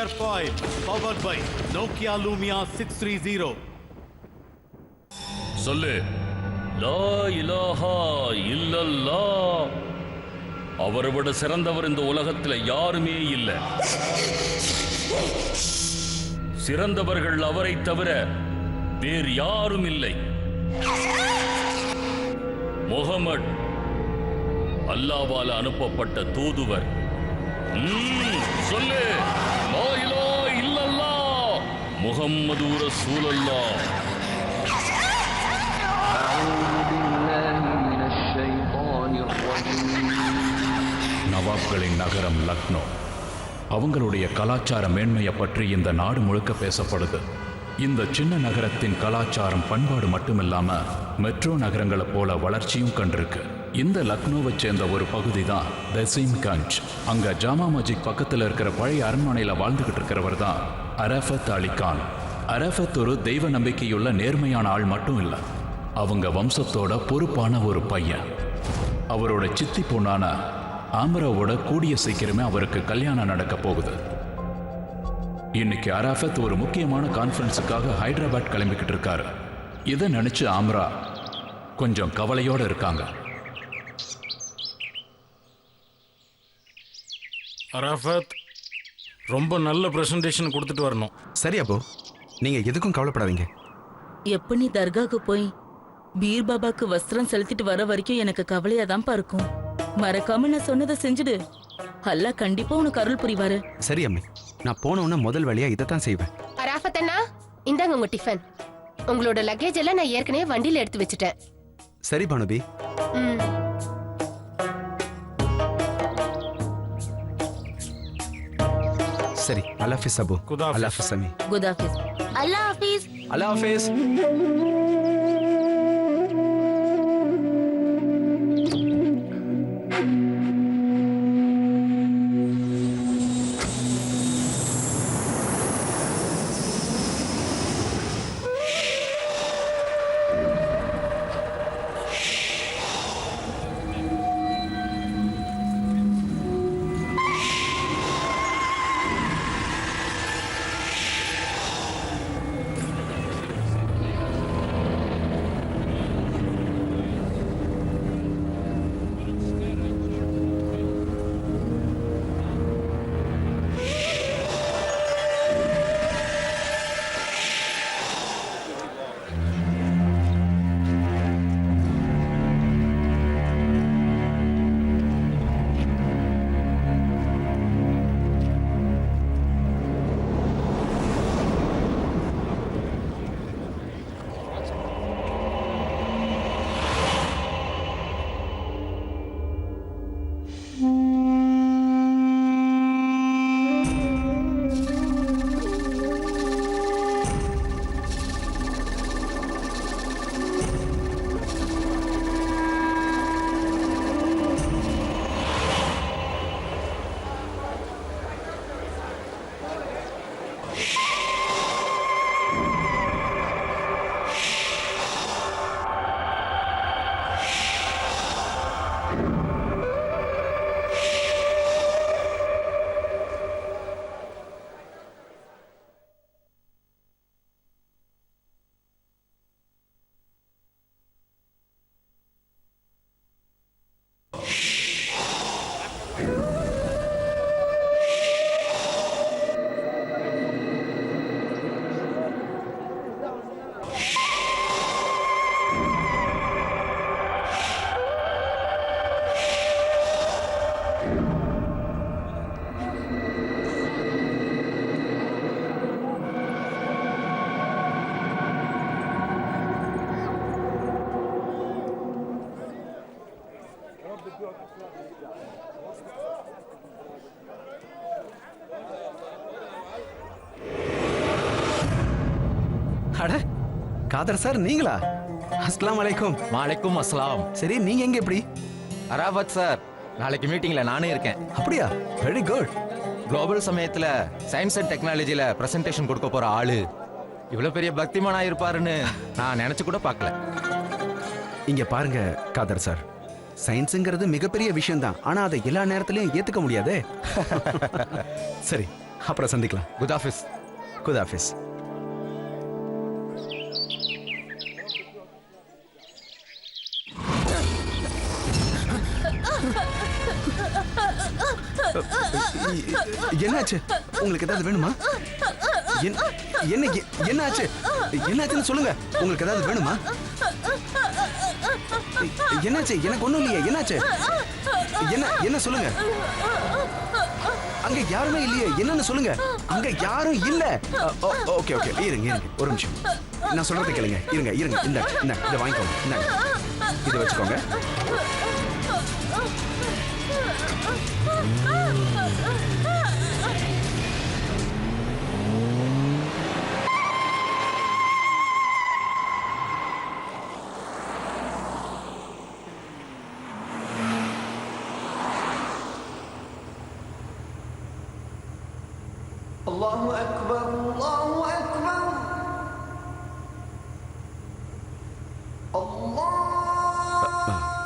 Airfoil powered by Nokia Lumia 630. சொல்லு. லா இலாஹா இல்லல்லாஹ். அவரை விட சிறந்தவர் இந்த உலகத்தில் யாருமே இல்லை. சிறந்தவர்கள் அவரை தவிர வேறு யாரும் இல்லை. முஹம்மது அல்லாஹ்வால் அனுப்பப்பட்ட தூதுவர். சொல்லு. லா இலாஹா இல்லல்லாஹ் முஹம்மது ரசூலுல்லாஹ். நவாப்களின் நகரம் லக்னோ. அவங்களுடைய கலாச்சார மேன்மையை பற்றி இந்த நாடு முழுக்க பேசப்படுது. இந்த சின்ன நகரத்தின் கலாச்சாரம் பண்பாடு மட்டுமில்லாம மெட்ரோ நகரங்களை போல வளர்ச்சியும் கண்டிருக்கு. இந்த லக்னோவை சேர்ந்த ஒரு பகுதி தான் தசீம்கஞ்ச். அங்க ஜாமா மஸ்ஜித் பக்கத்தில் இருக்கிற பழைய அரண்மனையில வாழ்ந்துகிட்டு இருக்கிறவர் தான் அரஃபத் அலி கான். அரஃபத் ஒரு தெய்வ நம்பிக்கையுள்ள நேர்மையான ஆள் மட்டும் இல்லை, அவங்க வம்சத்தோட பொறுப்பான ஒரு பையன். அவரோட சித்தி பொண்ணான ஆம்ராவோட கூடிய சீக்கிரமே அவருக்கு கல்யாணம் நடக்க போகுது. இன்னைக்கு அரஃபத் ஒரு முக்கியமான கான்ஃபரன்ஸுக்காக ஹைதராபாத் கிளம்பிக்கிட்டு இருக்காரு. இதை நினைச்சு ஆம்ரா கொஞ்சம் கவலையோட இருக்காங்க. அரஃபத் ரொம்ப நல்ல பிரசன்டேஷன் கொடுத்துட்டு வரணும். சரி அப்போ நீங்க எதுக்கும் கவலைப்படாதீங்க. எப்ப நீ தர்காக்கு போய் பீர் பாபாக்கு வஸ்திரம் செலுத்திட்டு வர வரைக்கும் எனக்கு கவலையா தான்ப்பா இருக்கும். மறக்காம நான் சொன்னதை செஞ்சுடு. அல்லாஹ் கண்டிப்பா உனக்கு அருள் புரிவாரு. சரி அம்மி, நான் போன உடனே முதல் வழியா இதைத்தான் செய்வேன். அராஃபத் அண்ணா, இந்தாங்க உங்க டிஃபன். உங்களோட லக்கேஜ் எல்லாம் நான் ஏற்கனவே வண்டியில எடுத்து வச்சுட்டேன். சரி பானுபி. சரி, அல்லாஹ் ஹாஃபிஸ் அபு. அல்லாஹ் ஹாஃபிஸ் அம்மி. குட் ஹாஃபிஸ். அல்லாஹ் ஹாஃபிஸ். அல்லாஹ் ஹாஃபிஸ். அட காதர் சார், நீங்களா? அஸ்ஸலாமு அலைக்கும். வலைக்கும் அஸ்ஸலாம். சரி, நீங்க எங்க எப்படி? அராஃபத் சார், நாளைக்கு மீட்டிங்ல நானே இருக்கேன். அப்படியா? Very good. குளோபல் சமயத்துல சயின்ஸ் அண்ட் டெக்னாலஜில பிரசன்டேஷன் கொடுக்க போற ஆளு இவ்வளவு பெரிய பக்திமானா இருப்பாருன்னு நான் நினைச்சு கூட பார்க்கல. இங்க பாருங்க காதர் சார், சயின்ஸுங்கிறது மிகப்பெரிய விஷயம் தான், ஆனா அதை எல்லா நேரத்திலையும் ஏத்துக்க முடியாதே. சரி, அப்புறம் சந்திக்கலாம். Good office. Good office. என்னாச்சு? உங்களுக்கு ஏதாவது வேணுமா? என்னாச்சு? என்னாச்சுன்னு சொல்லுங்க. உங்களுக்கு ஏதாவது வேணுமா? என்னாச்சு? எனக்கு ஒண்ணும் இல்லையே. என்னாச்சு? என்ன சொல்லுங்க. அங்க யாருமே இல்லையே. என்னன்னு சொல்லுங்க. அங்க யாரும் இல்ல. ஓகே ஓகே, இருங்க ஒரு நிமிஷம். நான் சொல்றதை கேளுங்க. இருங்க இந்த இதை வாங்கிக்கோங்க. இந்தாங்க, இதை வச்சுக்கோங்க.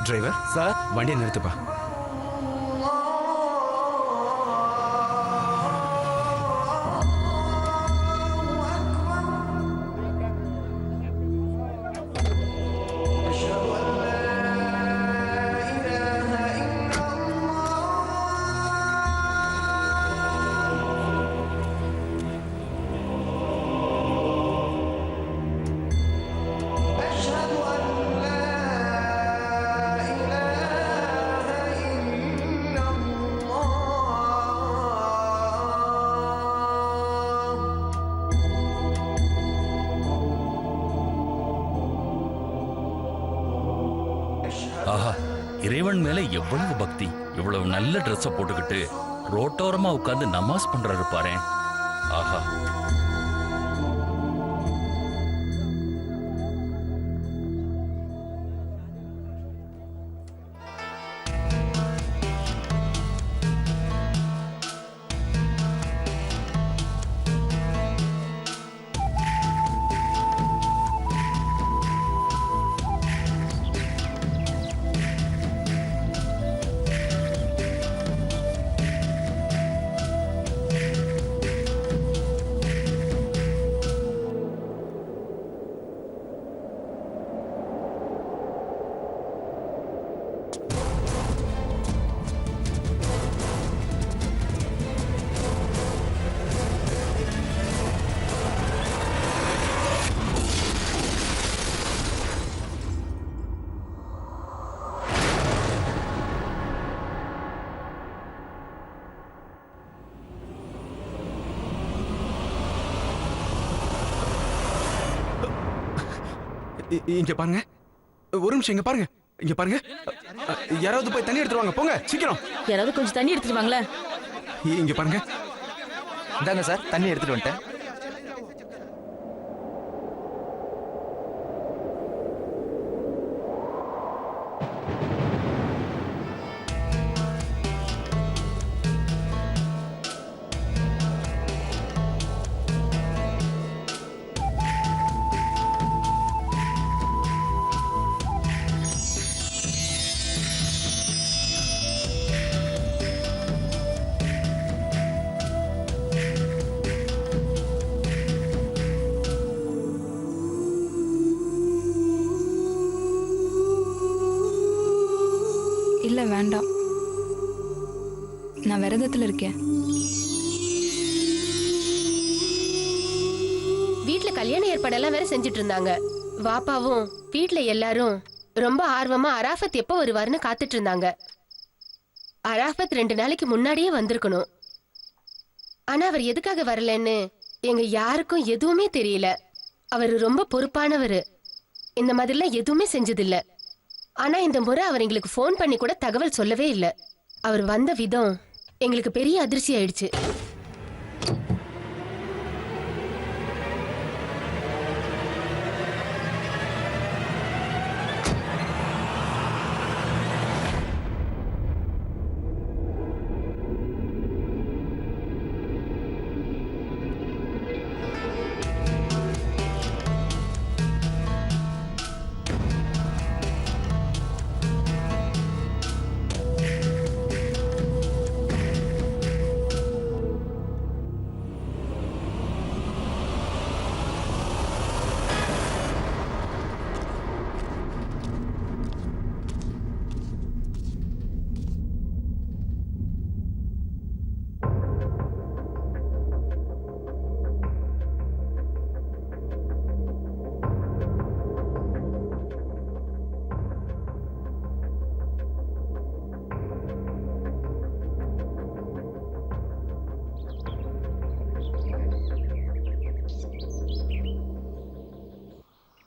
டிரைவர் சார், வண்டியை நிறுத்துப்பா. ஆஹா, இறைவன் மேல எவ்வளவு பக்தி. இவ்வளவு நல்ல ட்ரெஸ்ஸ போட்டுக்கிட்டு ரோட்டோரமா உட்கார்ந்து நமாஸ் பண்றாரு பாரேன். ஆஹா. இங்க பாருங்க, ஒரு நிமிஷம். இங்க பாருங்க. யாராவது போய் தண்ணி எடுத்துட்டு வாங்க. போங்க சீக்கிரம். யாராவது கொஞ்சம் தண்ணி எடுத்துட்டு வாங்களே. இங்க பாருங்க. இந்தாங்க சார், தண்ணி எடுத்துட்டு வந்துட்டேன். இல்ல வேண்டாம், நான் விரதத்துல இருக்கேன். வீட்ல கல்யாண ஏற்பாடெல்லாம் வேற செஞ்சுட்டு இருந்தாங்க. வாப்பாவும் வீட்ல எல்லாரும் ரொம்ப ஆர்வமா அராஃபத் எப்போ வருவாருன்னு காத்துட்டு இருந்தாங்க. அராஃபத் 2 நாளைக்கு முன்னாடியே வந்திருக்கணும். ஆனா அவர் எதுக்காக வரலன்னு எங்க யாருக்கும் எதுவுமே தெரியல. அவர் ரொம்ப பொறுப்பானவர், இந்த மாதிரிலாம் எதுவுமே செஞ்சதில்ல. ஆனா இந்த முறை அவர் எங்களுக்கு ஃபோன் பண்ணி கூட தகவல் சொல்லவே இல்லை. அவர் வந்த விதம் எங்களுக்கு பெரிய அதிர்ச்சி ஆயிடுச்சு.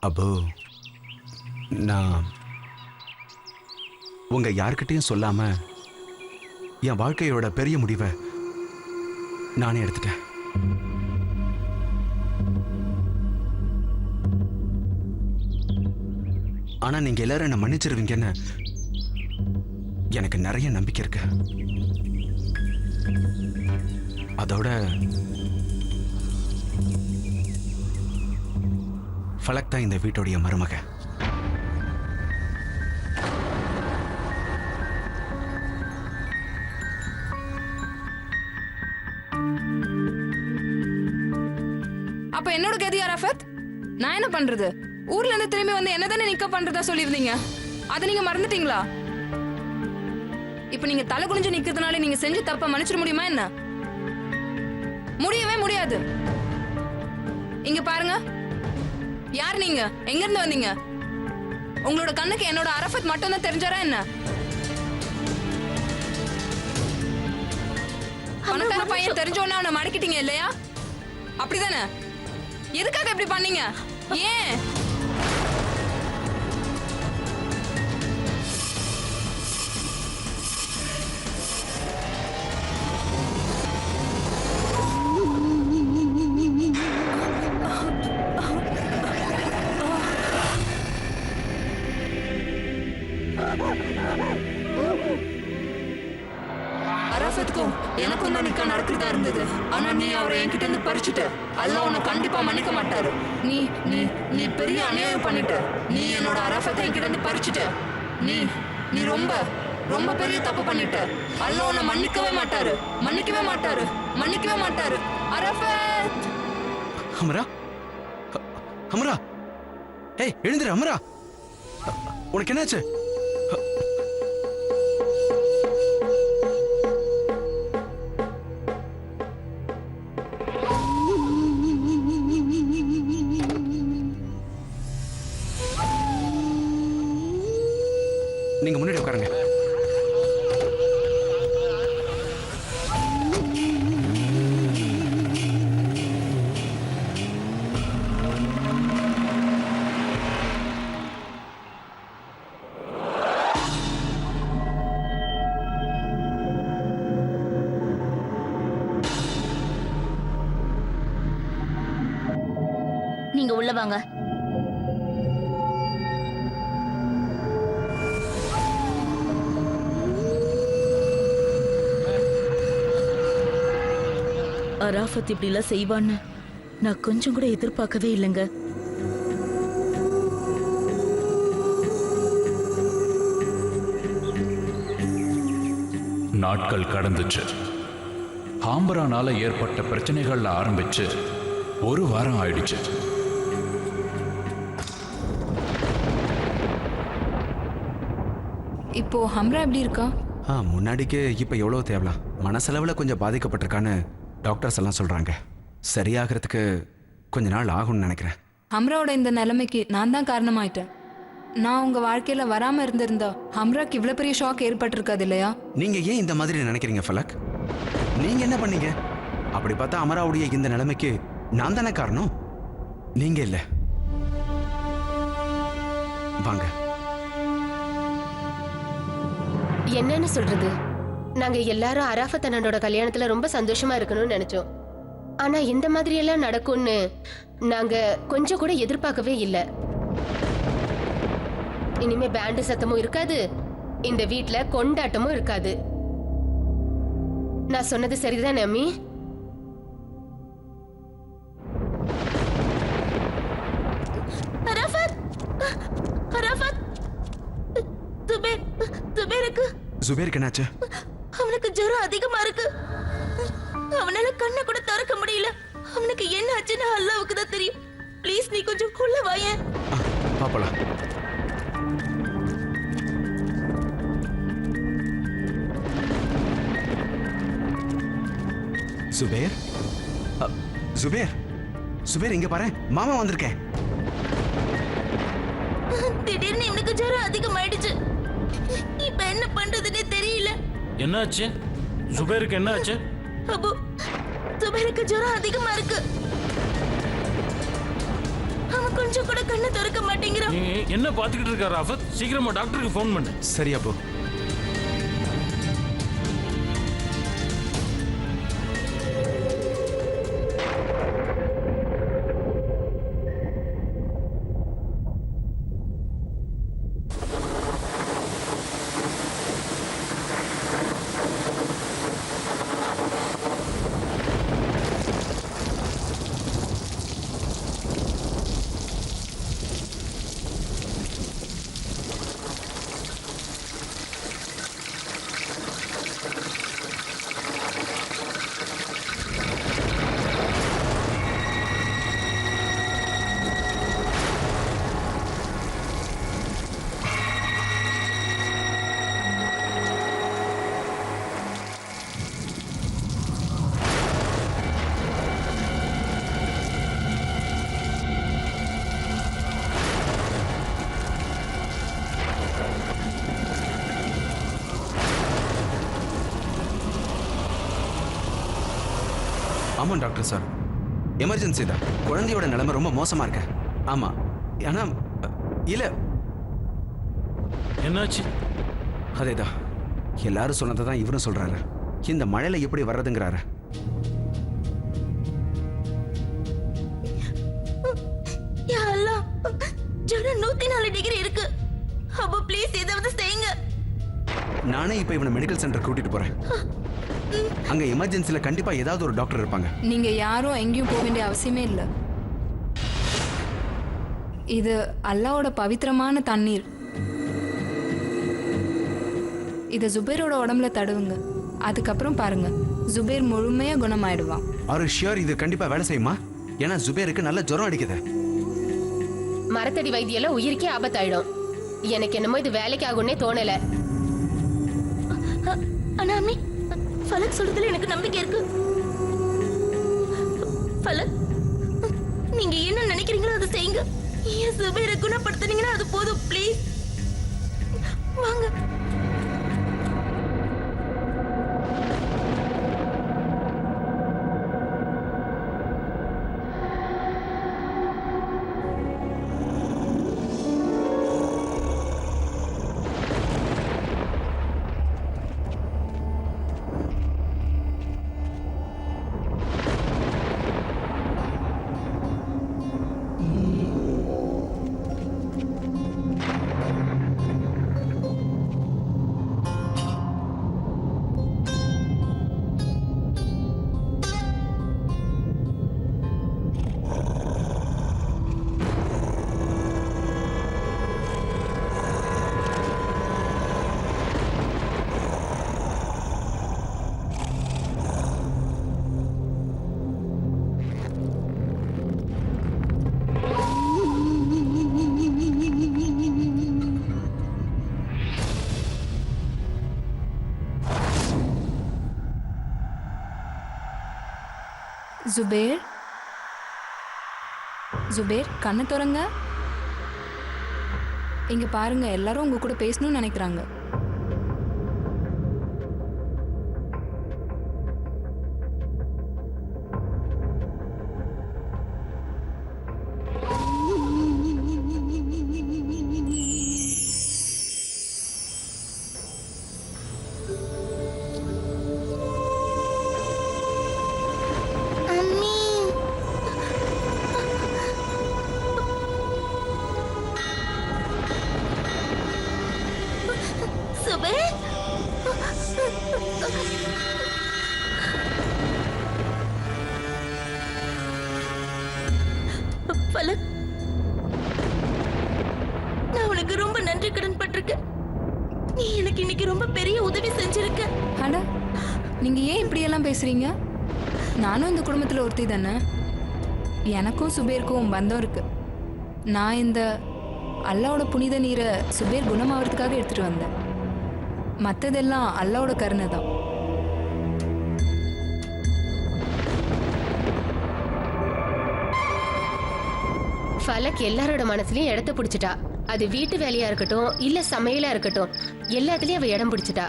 அபு, நான் உங்க யார்கிட்டயும் சொல்லாம என் வாழ்க்கையோட பெரிய முடிவை நானே எடுத்துட்டேன். ஆனா நீங்க எல்லாரும் என்ன மன்னிச்சிருவீங்கன்னு எனக்கு நிறைய நம்பிக்கை இருக்கு. அதோட ஃபலக் தான் இந்த வீட்டுடைய மருமக. அப்ப என்னோட கதி அரஃபத், நான் என்ன பண்றது? ஊர்ல இருந்து திரும்பி வந்து என்னதானே நிக்க பண்றதா சொல்லியிருந்தீங்க, அதை நீங்க மறந்துட்டீங்களா? இப்ப நீங்க தலை குனிஞ்சு நிக்கிறதுனால நீங்க செஞ்ச தப்ப மன்னிச்சிட முடியுமா என்ன? முடியவே முடியாது. இங்க பாருங்க, யார் நீங்க? எங்க இருந்து வந்தீங்க? உங்களோட கண்ணுக்கு என்னோட அரஃபத் மட்டும் தான் தெரிஞ்சாரா என்ன? பணக்கார பையன் தெரிஞ்சோன்னா அவனை மடக்கிட்டீங்க இல்லையா? அப்படிதானே? எதுக்காக இப்படி பண்ணீங்க? ஏன்? அரஃபத்துக்கும் எனக்கும் தான் நிக்கா நடக்கிறதா இருந்தது. ஆனா நீ அவரை என்கிட்ட இருந்து பறிச்சுட்ட. அல்லாஹ் உன்னை கண்டிப்பா மன்னிக்க மாட்டாரு. நீ நீ நீ பெரிய அநியாயம் பண்ணிட்ட. நீ என்னோட அரஃபத்தை என்கிட்ட இருந்து பறிச்சுட்ட. நீ நீ ரொம்ப ரொம்ப பெரிய தப்பு பண்ணிட்ட. அல்லாஹ் உன்னை மன்னிக்கவே மாட்டாரு, மன்னிக்கவே மாட்டாரு, மன்னிக்கவே மாட்டாரு. அரஃபத்! அமரா, அமரா, ஏய் எழுந்திரு அமரா, உனக்கு என்னாச்சு? நீங்க முன்னாடி உட்காருங்க. நீங்க உள்ள வாங்க. அராஃபத் இப்படி எல்லாம் செய்வான்னு நான் கொஞ்சம் கூட எதிர்பார்க்கவே இல்லைங்க. நாட்கள் கடந்துச்சு. ஹாம்பரானால ஏற்பட்ட பிரச்சனைகள்ல ஆரம்பிச்சு ஒரு வாரம் ஆயிடுச்சு. இப்போ ஹம்ரா எப்படி இருக்கா? முன்னாடிக்கு இப்ப எவ்வளவு தேவலாம். மனசளவுல கொஞ்சம் பாதிக்கப்பட்டிருக்கான்னு டாக்டர்ஸ் எல்லாம் சொல்றாங்க. சரியாகிறதுக்கு கொஞ்ச நாள் ஆகும்னு நினைக்கிறேன். ஹம்ராவோட இந்த நிலைமைக்கு நான் தான் காரணமாயிட்டேன். நான் உங்க வாழ்க்கையில வராம இருந்திருந்தா ஹம்ராக்கு இவ்வளவு பெரிய ஷாக் ஏற்பட்டிருக்காது இல்லையா? நீங்க ஏன் இந்த மாதிரி நினைக்கிறீங்க ஃபலக்? நீங்க என்ன பண்ணீங்க? அப்படி பார்த்தா அமராவுடைய இந்த நிலைமைக்கு நான் தானே காரணம், நீங்க இல்ல. வாங்க. என்னன்னு சொல்றது? நாங்க எல்லாரும் அரஃபத் அண்ணனோட கல்யாணத்துல ரொம்ப சந்தோஷமா இருக்கணும்னு நினைச்சோம். ஆனா இந்த மாதிரி எல்லாம் நடக்கும்னு நாங்க கொஞ்சம் கூட எதிர்பார்க்கவே இல்லை. இனிமே பேண்டு சத்தமும் இருக்காது, இந்த வீட்ல கொண்டாட்டமும் இருக்காது. நான் சொன்னது சரிதானே அம்மி? ஜுபேருக்கு என்னாச்சு? அவனுக்கு ஜுரம் அதிகமா இருக்கு. அவனால கண்ணை கூட திறக்க முடியல. அவனுக்கு என்ன ஆச்சுன்னு அல்லாஹ்வுக்கு தான் தெரியும். ப்ளீஸ் நீ கொஞ்சம் உள்ள வாயேன். பாப்பலாம். சுபேர், சுபேர், சுபேர் இங்க பாரு, மாமா வந்திருக்கேன். திடீர்னு இவனுக்கு ஜுரம் அதிகமாயிடுச்சு. இப்ப என்ன பண்றதுன்னே தெரியல. என்னாச்சு? சுபேருக்கு என்னாச்சு? அபு, சுபேருக்கு ஜுரம் அதிகமா இருக்கு. அவன் கொஞ்சம் கூட கண்ணை திறக்க மாட்டேங்கிறான். என்ன பாத்துக்கிட்டு இருக்க ராஃபத்? சீக்கிரமா டாக்டருக்கு ஃபோன் பண்ணு. சரி அப்போ. ஆமாம் டாக்டர் சார், எமர்ஜென்சி தான். குழந்தையோட நிலைமை ரொம்ப மோசமா இருக்கு. ஆமா, ஆனா இல்ல. என்னாச்சு? அதேதான், எல்லாரும் சொன்னதை தான் இவரும் சொல்றாரு. இந்த மழையில எப்படி வர்றதுங்கிறாரு. யா அல்லாஹ், ஜுரம் 104 டிகிரி இருக்கு. அப்போ ப்ளீஸ் ஏதாவது செய்யுங்க. நானே இப்ப இவனை மெடிக்கல் சென்டர் கூட்டிட்டு போறேன். அங்க எமர்ஜென்சில கண்டிப்பா ஏதாவது ஒரு டாக்டர் இருப்பாங்க. நீங்க யாரும் எங்கேயும் போக வேண்டிய அவசியமே இல்லை. இது அல்லாவோட பவித்திரமான தண்ணீர். இதை ஜுபேரோட உடம்புல தடவுங்க. அதுக்கப்புறம் பாருங்க, ஜுபேர் முழுமையா குணமாயிடுவான். ஆர் ஷியோர் இது கண்டிப்பா வேலை செய்யுமா? ஏன்னா ஜுபேருக்கு நல்ல ஜுரம் அடிக்குது. மரத்தடி வைத்தியெல்லாம் உயிருக்கே ஆபத்தாயிடும். எனக்கு என்னமோ இது வேலைக்கு ஆகும்னே தோணல. ஆனா அம்மி, ஃபலக் சொல்றதுல எனக்கு நம்பிக்கை இருக்கு. ஃபலக், நீங்க என்ன நினைக்கிறீங்களோ அதை செய்யுங்க. ஏன் சுபேரை குணப்படுத்துனீங்கன்னா அது போதும். ப்ளீஸ் வாங்க. ஜுபேர், ஜுபேர் கண்ணை திறங்க. இங்க பாருங்க, எல்லாரும் உங்க கூட பேசணும்னு நினைக்கிறாங்க. ஃபலக், நான் உனக்கு ரொம்ப நன்றி கடன் பட்டிருக்கேன். நீ எனக்கு இன்னைக்கு ரொம்ப பெரிய உதவி செஞ்சிருக்க. அட, நீங்க ஏன் இப்படியெல்லாம் பேசுறீங்க? நானும் இந்த குடும்பத்தில் ஒருத்தி தானே. எனக்கும் சுபேருக்கும் பந்தம் இருக்கு. நான் இந்த அல்லாவோட புனித நீரை சுபேர் குணமாகறதுக்காக எடுத்துட்டு வந்தேன். மற்றதெல்லாம் அல்லாவோட கருணை தான். ஃபலக் எல்லாரோட மனசுலயும் இடத்த பிடிச்சிட்டா. அது வீட்டு வேலையா இருக்கட்டும், இல்ல சமையலா இருக்கட்டும், எல்லாத்துலயும் அவ இடம் பிடிச்சிட்டா.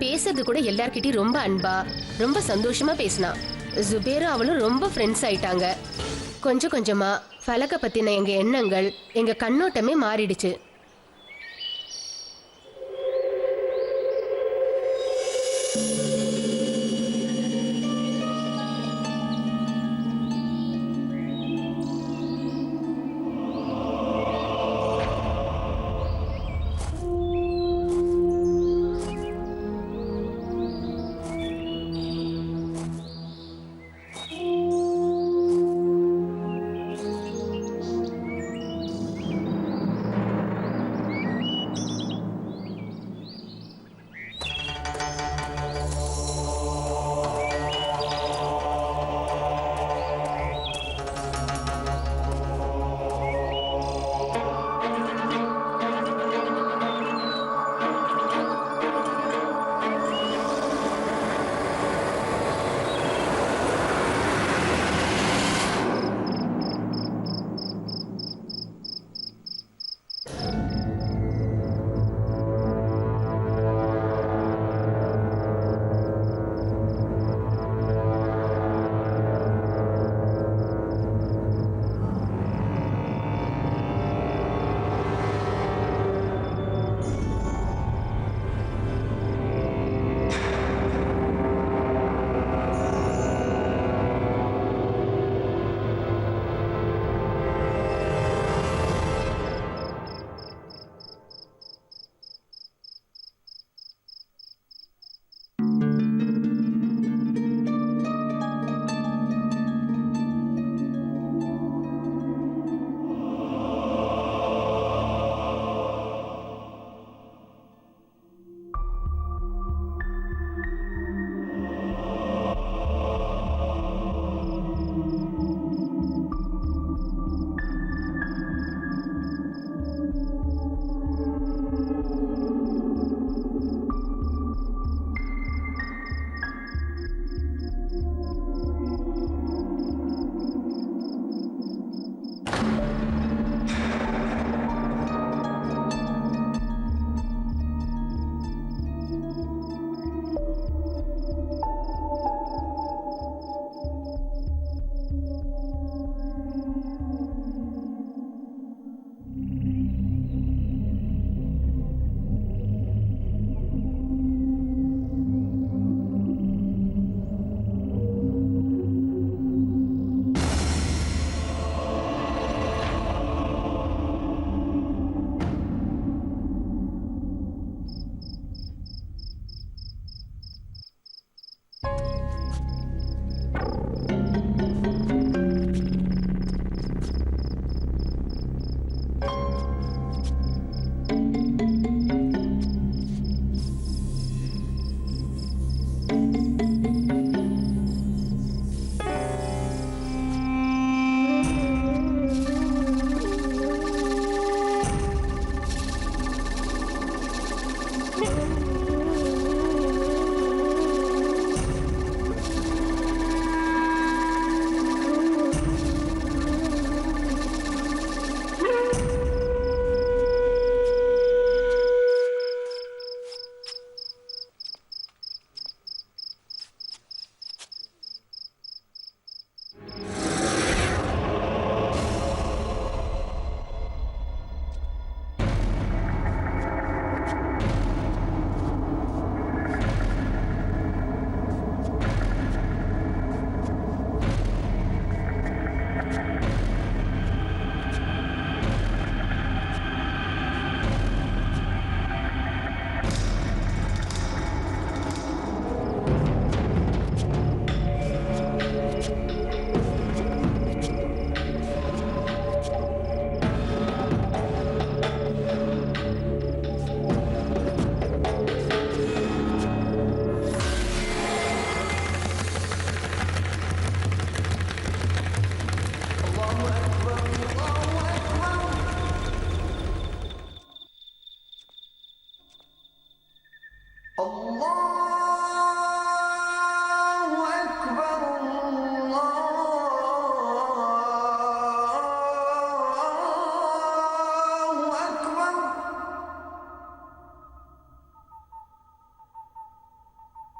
பேசுறது கூட எல்லார்கிட்டயும் ரொம்ப அன்பா, ரொம்ப சந்தோஷமா பேசினா. ஜுபேரும் அவளும் ரொம்ப ஃப்ரெண்ட்ஸ் ஆயிட்டாங்க. கொஞ்சம் கொஞ்சமா ஃபலக்க பத்தின எங்க எண்ணங்கள், எங்க கண்ணோட்டமே மாறிடுச்சு.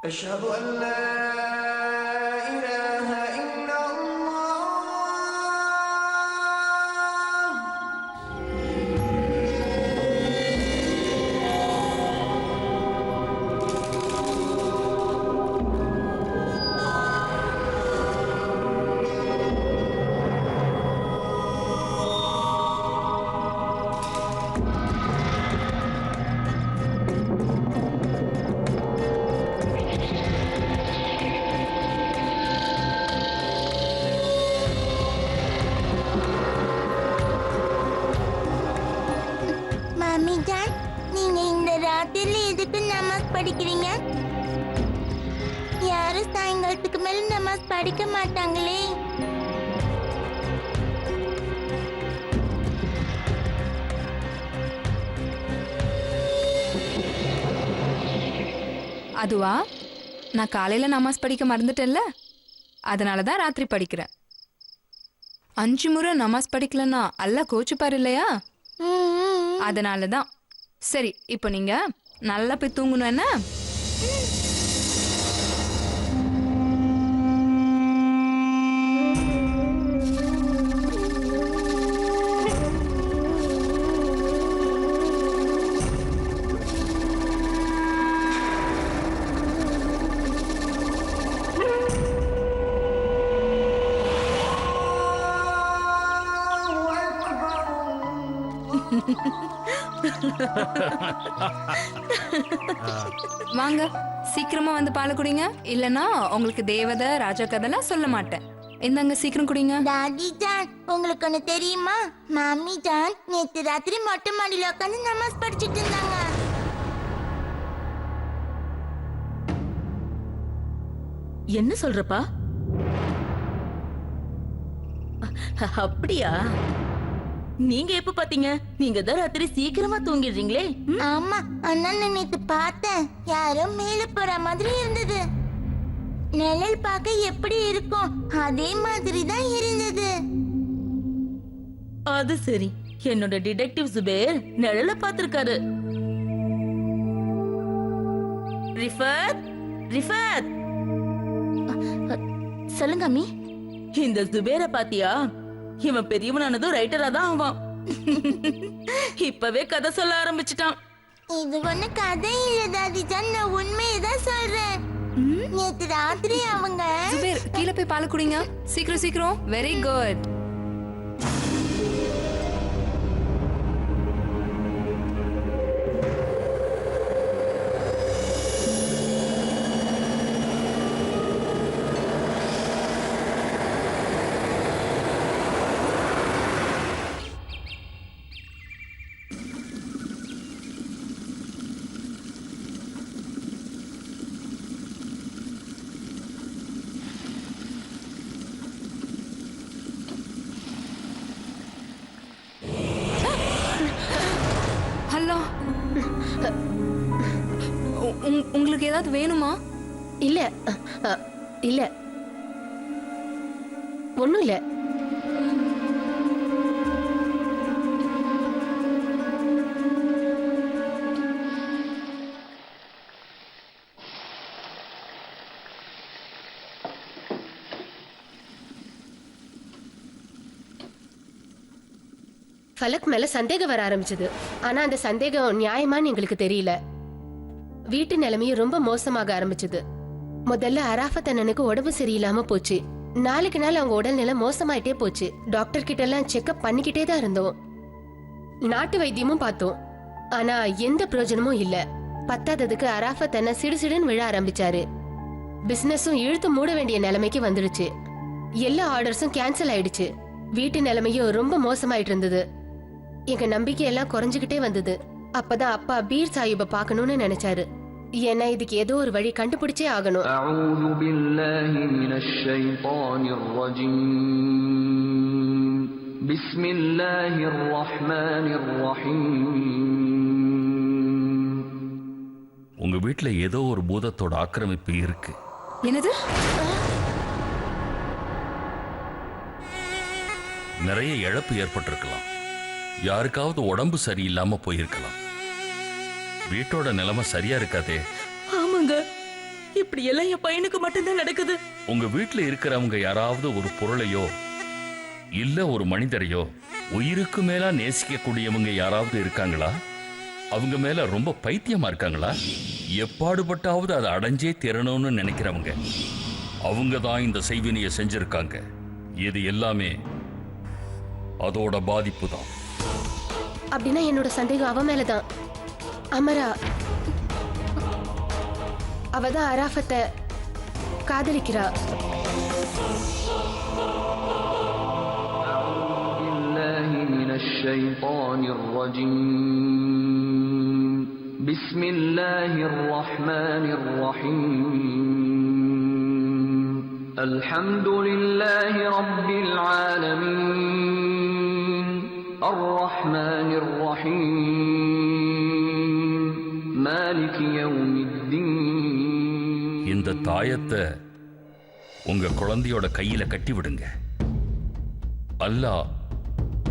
أشهد أن لا إله إلا الله ராத்திரில எதுக்கு நமாஸ் படிக்கிறீங்க? யாரும் சாயங்காலத்துக்கு மேல நமாஸ் படிக்க மாட்டாங்களே. அதுவா, நான் காலையில நமாஸ் படிக்க மறந்துட்டேன்ல, அதனால தான் ராத்திரி படிக்கிறேன். 5 முறை நமாஸ் படிக்கலன்னா அல்லாஹ் கோச்சுப்பாரு இல்லையா? அதனால தான். சரி, இப்போ நீங்க நல்லா போய் தூங்கணும் என்ன? வாங்க, சீக்கிரமா வந்து பால் குடிங்க, இல்லனா உங்களுக்கு தேவதை ராஜா கதைலாம் சொல்ல மாட்டேன். இந்தாங்க, சீக்கிரம் குடிங்க. தாதி ஜான், உங்களுக்கு ஒண்ணு தெரியுமா? மாமி ஜான் நேத்து ராத்திரி மொட்டை மாடியில உட்காந்து நமாஸ் படிச்சிட்டு இருந்தாங்க. என்ன சொல்றப்பா? அப்படியா? நீங்க எப்ப பாத்தீங்க? நீங்க தான் ராத்திரி சீக்கிரமா தூங்கிடுறீங்களே. ஆமா, ஆனா நான் நேத்து பார்த்தேன், யாரோ மேல போற மாதிரி இருந்தது. நிழல் பார்க்க எப்படி இருக்கும் அதே மாதிரி தான் இருந்தது. அது சரி, என்னோட டிடெக்டிவ் சுபேர் நிழல பாத்திருக்காரு. ரிஃபத், ரிஃபத், சொல்லுங்க அம்மி. இந்த சுபேர பாத்தியா? இவன் பெரியவனானதும் ரைட்டரா தான் ஆவான். இப்பவே கதை சொல்ல ஆரம்பிச்சிட்டான். இது ஒண்ணு கதை இல்ல தாதி ஜான், நான் உண்மையதான் சொல்றேன். நேத்து ராத்திரி அவங்க சுபேர், கீழே போய் பால் குடிங்க, சீக்கிரம் சீக்கிரம். Very good. ஹலோ, உங்களுக்கு ஏதாவது வேணுமா? இல்ல இல்ல, ஒண்ணும் இல்ல. ஃபலக் மேல சந்தேகம் வர ஆரம்பிச்சது. ஆனா அந்த சந்தேகம் நியாயமான்னு எங்களுக்கு தெரியல. வீட்டு நிலைமையும் ரொம்ப மோசமாக ஆரம்பிச்சது. முதல்ல அராஃபத் அண்ணனுக்கு உடம்பு சரியில்லாம போச்சு. நாளுக்கு நாள் அவங்க உடல்நிலை மோசமாயிட்டே போச்சு. டாக்டர் கிட்ட எல்லாம் செக்அப் பண்ணிக்கிட்டே தான் இருந்தோம். நாட்டு வைத்தியமும் பார்த்தோம். ஆனா எந்த பிரயோஜனமும் இல்ல. பத்தாததுக்கு அராஃபத் அண்ணன் சிடுசிடுன்னு விழ ஆரம்பிச்சாரு. பிசினஸும் இழுத்து மூட வேண்டிய நிலைமைக்கு வந்துடுச்சு. எல்லா ஆர்டர்ஸும் கேன்சல் ஆயிடுச்சு. வீட்டு நிலைமையும் ரொம்ப மோசமாயிட்டு இருந்தது. எங்க நம்பிக்கை எல்லாம் குறைஞ்சுகிட்டே வந்தது. அப்பதான் அப்பா பீர் சாஹிப பார்க்கணும்னு நினைச்சாரு. ஏன்னா இதுக்கு ஏதோ ஒரு வழி கண்டுபிடிச்சே ஆகணும். அஊது பில்லாஹி மினஷ் ஷைத்தானிர் ரஜீம். பிஸ்மில்லாஹிர் ரஹ்மானிர் ரஹீம். உங்க வீட்ல ஏதோ ஒரு பூதத்தோட ஆக்கிரமிப்பு இருக்கு. என்னது? நிறைய இழப்பு ஏற்பட்டிருக்கலாம். யாருக்காவது உடம்பு சரியில்லாம போயிருக்கலாம். வீட்டோட நிலைமை சரியா இருக்காதே. ஆமாங்க, இப்படி எல்லாம் என் பையனுக்கு மட்டும்தான் நடக்குது. உங்க வீட்டுல இருக்கிறவங்க யாராவது ஒரு பொருளையோ இல்ல ஒரு மனிதரையோ உயிருக்கு மேலா நேசிக்க கூடியவங்க யாராவது இருக்காங்களா? அவங்க மேல ரொம்ப பைத்தியமா இருக்காங்களா? எப்பாடுபட்டாவது அதை அடைஞ்சே திறணும்னு நினைக்கிறவங்க அவங்க தான் இந்த செய்வினையை செஞ்சிருக்காங்க. இது எல்லாமே அதோட பாதிப்பு தான். அப்படின்னா என்னோட சந்தேகம் அவ மேலதான். அமரா அவதான் அராஃபத்தை காதலிக்கிறா. பிஸ்மில்லாஹி மினஷ் ஷைத்தானிர் ரஜீம். بسم الله الرحمن الرحيم الحمد لله رب العالمين الرحمن الرحيم مالك يوم الدين. இந்த தாயத்தை உங்க குழந்தையோட கையில கட்டி விடுங்க. அல்லாஹ்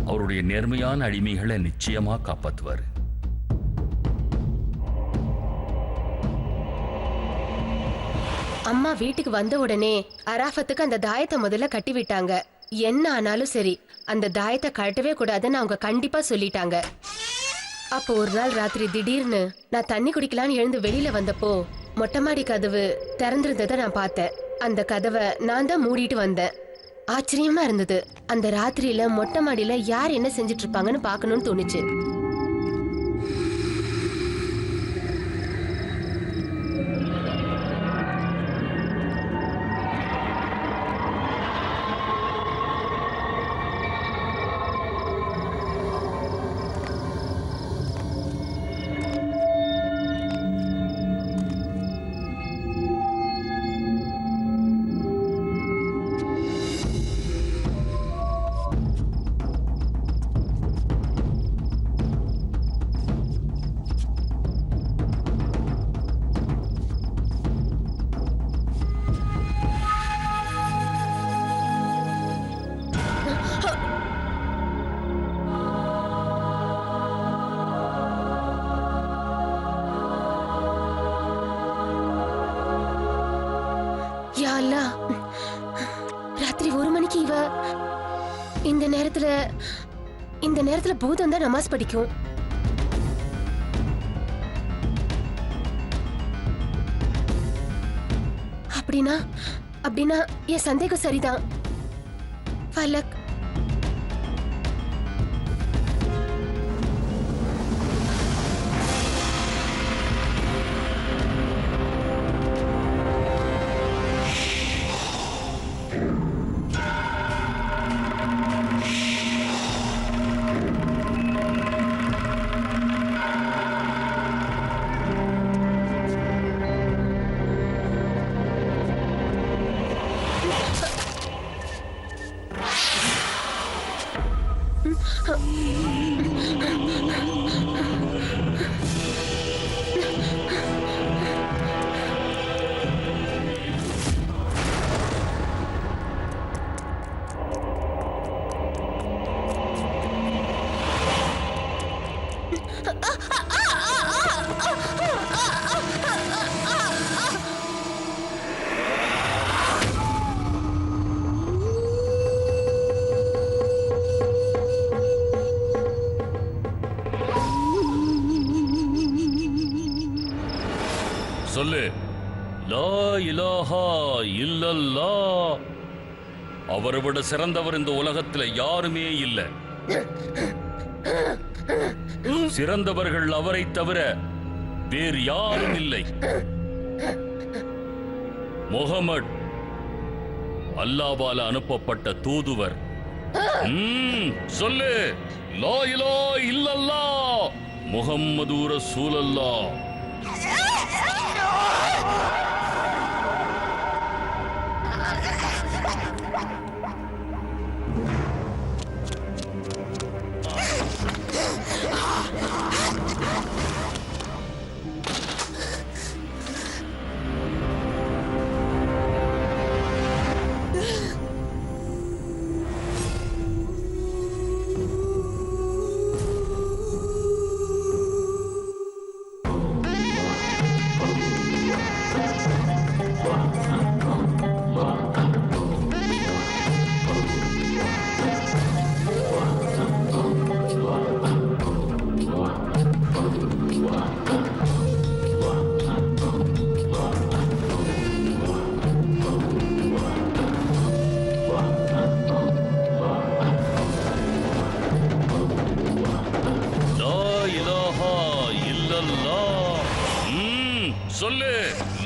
அவருடைய நேர்மையான அடிமைகளை நிச்சயமா காப்பாத்துவாரு. அம்மா வீட்டுக்கு வந்த உடனே அராஃபத்துக்கு அந்த தாயத்தை முதல்ல கட்டி விட்டாங்க. என்ன ஆனாலும் சரி அந்த தாயத்தை கழட்டவே கூடாதுன்னு அவங்க கண்டிப்பா சொல்லிட்டாங்க. அப்போ ஒரு நாள் ராத்திரி திடீர்னு நான் தண்ணி குடிக்கலான்னு எழுந்து வெளியில வந்தப்போ மொட்டை மாடி கதவு திறந்திருந்ததை நான் பார்த்தேன். அந்த கதவை நான் தான் மூடிட்டு வந்தேன். ஆச்சரியமா இருந்தது. அந்த ராத்திரியில மொட்டை மாடியில யார் என்ன செஞ்சுட்டு இருப்பாங்கன்னு பார்க்கணும்னு தோணுச்சு. ராத்திரி 1 மணிக்கு இவ இந்த நேரத்துல பூதம் தான் நமாஸ் படிக்கும். அப்படின்னா என் சந்தேகம் சரிதான். ஃபலக் சொல்லு, லா இலாஹா இல்லல்லாஹ். அவரை விட சிறந்தவர் இந்த உலகத்துல யாருமே இல்லை. சிறந்தவர்கள் அவரை தவிர வேறு யாரும் இல்லை. முஹம்மத் அல்லாஹ்வால அனுப்பப்பட்ட தூதுவர். சொல்லு, லா இலாஹா இல்லல்லாஹ் முஹம்மது ரசூலுல்லாஹ். சொல்லு,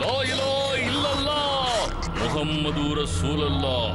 லா இலாஹா இல்லல்லாஹ் முஹம்மது ரசூலுல்லாஹ்.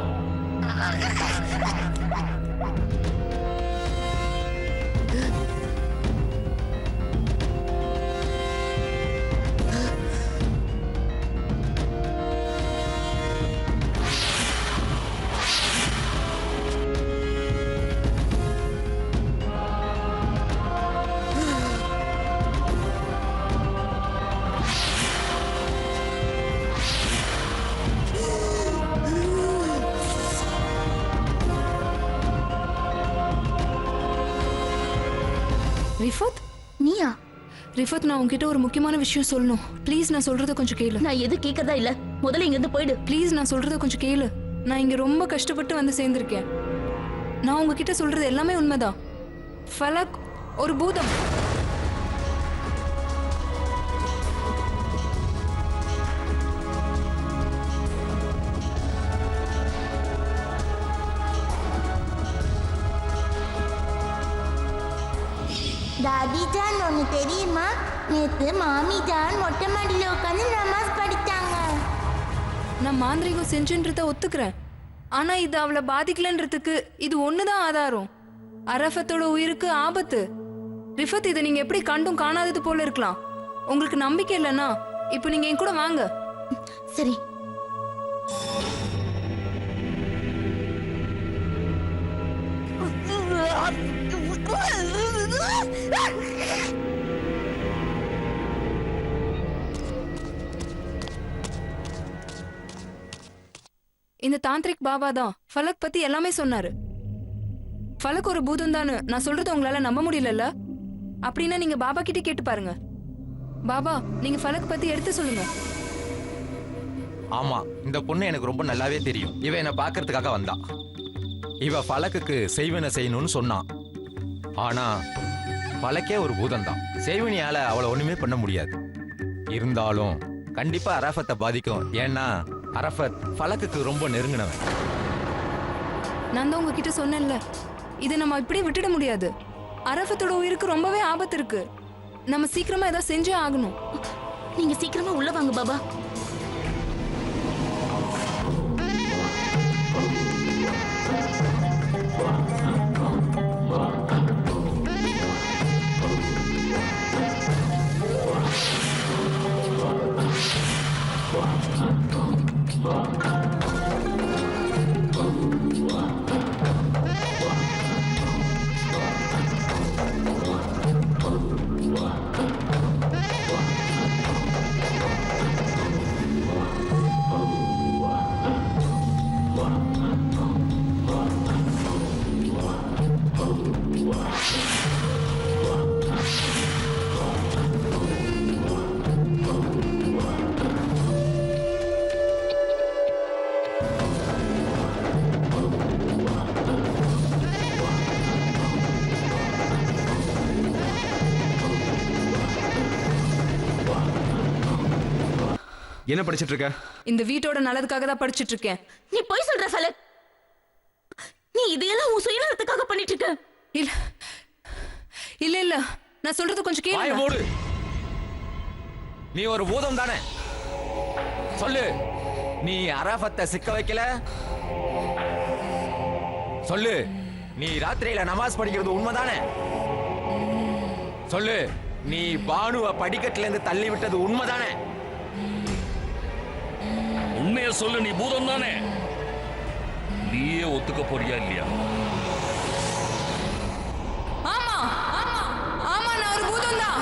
ரிஃபத், நீயா? ரிஃபத், நான் உன்கிட்ட ஒரு முக்கியமான விஷயம் சொல்லணும். ப்ளீஸ், நான் சொல்றத கொஞ்சம் கேளு. நான் எது கேட்கறதா இல்ல, முதல்ல இங்க இருந்து போயிடு. ப்ளீஸ், நான் சொல்றத கொஞ்சம் கேளு. நான் இங்க ரொம்ப கஷ்டப்பட்டு வந்து சேர்ந்திருக்கேன். நான் உங்ககிட்ட சொல்றது எல்லாமே உண்மைதான். ஃபலக் ஒரு பூதம். தாதி ஜான், ஒன்று தெரியுமா? நேத்து மாமி ஜான் மொட்டை மாடியில் உட்காந்து நமாஸ் படித்தாங்க. நான் மாந்திரிகம் செஞ்சுன்றத ஒத்துக்கிறேன். ஆனா இது அவளை பாதிக்கலன்றதுக்கு இது ஒண்ணுதான் ஆதாரம். அரஃபத்தோட உயிருக்கு ஆபத்து. ரிஃபத், இதை நீங்க எப்படி கண்டும் காணாதது போல இருக்கலாம். உங்களுக்கு நம்பிக்கை இல்லைன்னா இப்போ நீங்க என் கூட வாங்க. சரி. இந்த தாந்திரிக் பாபா தான் ஃபலக் பத்தி எல்லாமே சொன்னாரு. ஃபலக் ஒரு பூதம் தானு நான் சொல்றது உங்களால நம்ப முடியலல்ல? அப்படின்னா நீங்க பாபா கிட்ட கேட்டு பாருங்க. பாபா, நீங்க ஃபலக் பத்தி எடுத்து சொல்லுங்க. ஆமா, இந்த பொண்ணு எனக்கு ரொம்ப நல்லாவே தெரியும். இவ என்ன பாக்குறதுக்காக வந்தா. இவ ஃபலக்குக்கு செய்வன செய்யணும்னு சொன்னான். ஆனா ஃபலக்கே ஒரு பூதம் தான். செய்வனியால அவளை ஒண்ணுமே பண்ண முடியாது. இருந்தாலும் கண்டிப்பா அரஃபத்தை பாதிக்கும். ஏன்னா அரஃபத் ஃபலக்குக்கு ரொம்ப நெருங்கினவன். நான் தான் உங்ககிட்ட சொன்னேன்ல, இதை நம்ம இப்படியே விட்டுட முடியாது. அரஃபத்தோட உயிருக்கு ரொம்பவே ஆபத்து இருக்கு. நம்ம சீக்கிரமா ஏதாவது செஞ்சே ஆகணும். நீங்க சீக்கிரமா உள்ள வாங்க பாபா. என்ன படிச்சிட்டு இருக்க? இந்த வீட்டோட நல்லதுக்காக தான் படிச்சிட்டு இருக்கேன். நீ போய் சொல்ற ஃபலக். நீ இதையெல்லாம் உன் சுயநலத்துக்காக பண்ணிட்டு இருக்க. இல்ல இல்ல இல்ல, நான் சொல்றது கொஞ்சம் வாய் கேளு. மூடு. நீ ஒரு பூதம் தானே? சொல்லு, நீ அரஃபத்தை சிக்க வைக்கல? சொல்லு, நீ ராத்திரியில நமாஸ் படிக்கிறது உண்மைதானே? சொல்லு, நீ பானுவ படிக்கட்டுல இருந்து தள்ளி விட்டது உண்மைதானே? உண்மைய சொல்லு, நீ பூதம் தானே? நீயே ஒத்துக்க போறியா இல்லையா? ஆமா ஆமா ஆமா, நான் ஒரு பூதம் தான்.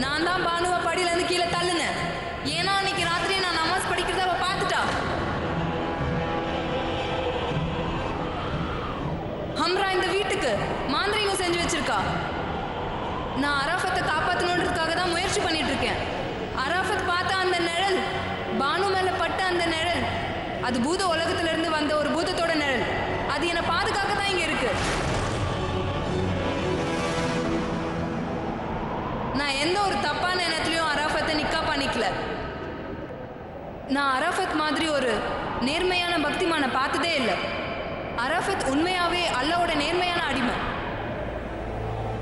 நான் தான் பானுவ படியில இருந்து கீழே தள்ளுனேன். ஏன்னா அன்னைக்கு ராத்திரி நான் நமாஸ் படிக்கிறத அவ பார்த்துட்டா. ஹம்ரா இந்த வீட்டுக்கு மாந்திரிகம் செஞ்சு வச்சிருக்கா. நான் அரஃபத்தை காப்பாற்றணுன்றதுக்காக தான் முயற்சி பண்ணிட்டு இருக்கேன். அரஃபத் பார்த்த அந்த நிழல், பானு மேல பட்ட அந்த நிழல், அது பூத உலகத்துல இருந்து வந்த ஒரு பூதத்தோட நிழல். அது என்னை பாதுகாக்க தான் இங்க இருக்கு. நான் எந்த ஒரு தப்பான எண்ணத்துலயும் அரஃபத்தை நிக்கா பண்ணிக்கல. நான் அரஃபத் மாதிரி ஒரு நேர்மையான பக்திமான பார்த்ததே இல்லை. அரஃபத் உண்மையாவே அல்லாவோட நேர்மையான அடிமை.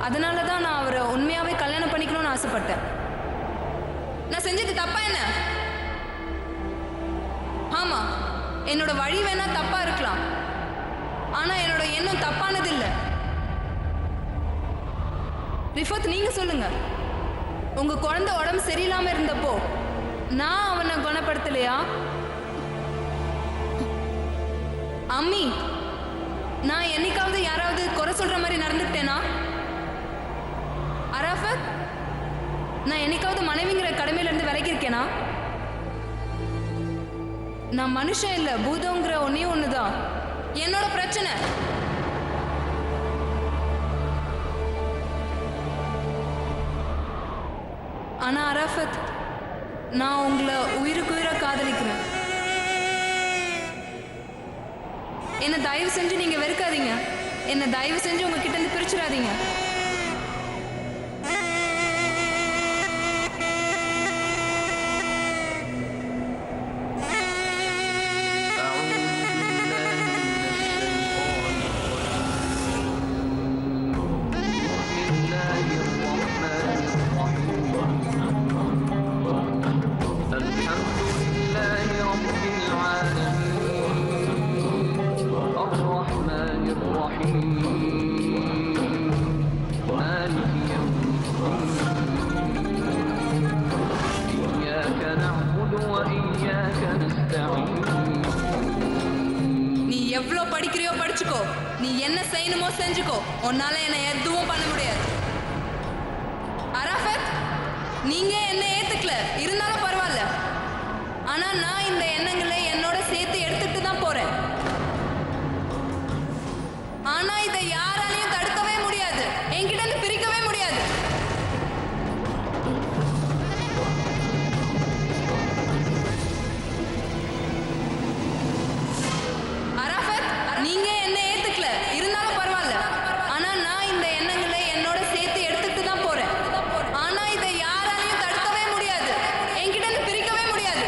அதனால தான் நான் அவரை உண்மையாவே கல்யாணம் பண்ணிக்கணும்னு ஆசைப்பட்டேன். நான் செஞ்சது தப்பா என்ன? ஆமா, என்னோட வழி வேணா தப்பா இருக்கலாம். ஆனா என்னோட எண்ணம் தப்பானது இல்ல. ரிஃபத், நீங்க சொல்லுங்க. உங்க குழந்தை உடம்பு சரியில்லாம இருந்தப்போ நான் அவனை குணப்படுத்தலையா? அம்மி, நான் என்னைக்காவது யாராவது குறை சொல்ற மாதிரி நடந்துக்கிட்டேனா? அரஃபத், நான் என்னைக்காவது மனைவிங்கிற கடமையில இருந்து விலகி இருக்கேனா? நான் மனுஷன் இல்ல பூதங்கிற ஒன்னே ஒண்ணுதான் என்னோட பிரச்சனை. ஆனா அராஃபத், நான் உங்களை உயிருக்கு உயிரா காதலிக்கிறேன். என்ன தயவு செஞ்சு நீங்க வெறுக்காதீங்க. என்ன தயவு செஞ்சு உங்ககிட்ட இருந்து பிரிச்சிடாதீங்க. நீ எவ்வளோ படிக்கிறியோ படிச்சுக்கோ, நீ என்ன செய்யணுமோ செஞ்சுக்கோ, உன்னால என்ன எதுவும் பண்ண முடியாது. அராஃபத், நீங்க என்ன ஏத்துக்கல இருந்தாலும் பரவாயில்ல. ஆனா நான் இந்த எண்ணங்களை என்னோட சேர்த்து எடுத்துட்டு தான் போறேன். ஆனா இதை யாராலையும் தடுக்கவே முடியாது, என்கிட்ட இருந்து பிரிக்கவே முடியாது. அராஃபத், நீங்க என்ன ஏத்துக்கல இருந்தாலும் பரவாயில்ல. ஆனா நான் இந்த எண்ணங்களை என்னோட சேர்த்து எடுத்துட்டு தான் போறேன். ஆனா இதை யாராலையும் தடுக்கவே முடியாது, என்கிட்ட இருந்து பிரிக்கவே முடியாது.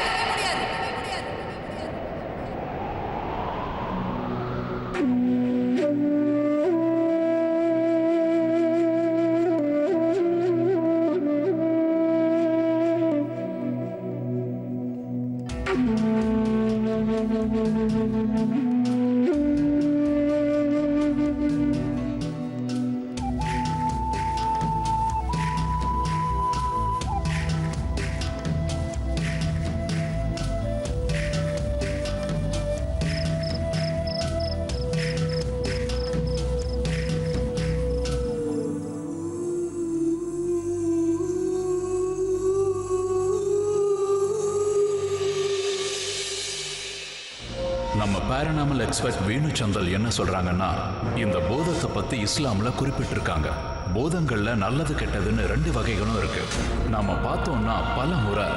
நம்ம பேரனாமல் எக்ஸ்பர்ட் வேணு சந்தல் என்ன சொல்றாங்கன்னா, இந்த போதத்தை பத்தி இஸ்லாம்ல குறிப்பிட்டிருக்காங்க. போதங்கள்ல நல்லது கெட்டதுன்னு 2 வகைகளும் இருக்கு. நாம பார்த்தோம்னா பல முறை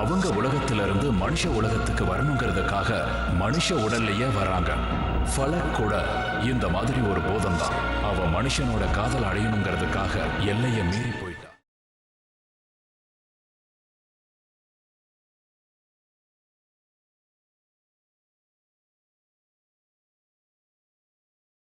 அவங்க உலகத்திலிருந்து மனுஷ உலகத்துக்கு வரணுங்கிறதுக்காக மனுஷ உடல்லையே வராங்க. ஃபலக் கூட இந்த மாதிரி ஒரு போதம் தான். அவ மனுஷனோட காதல் அடையணுங்கிறதுக்காக எல்லையை மீறி போய்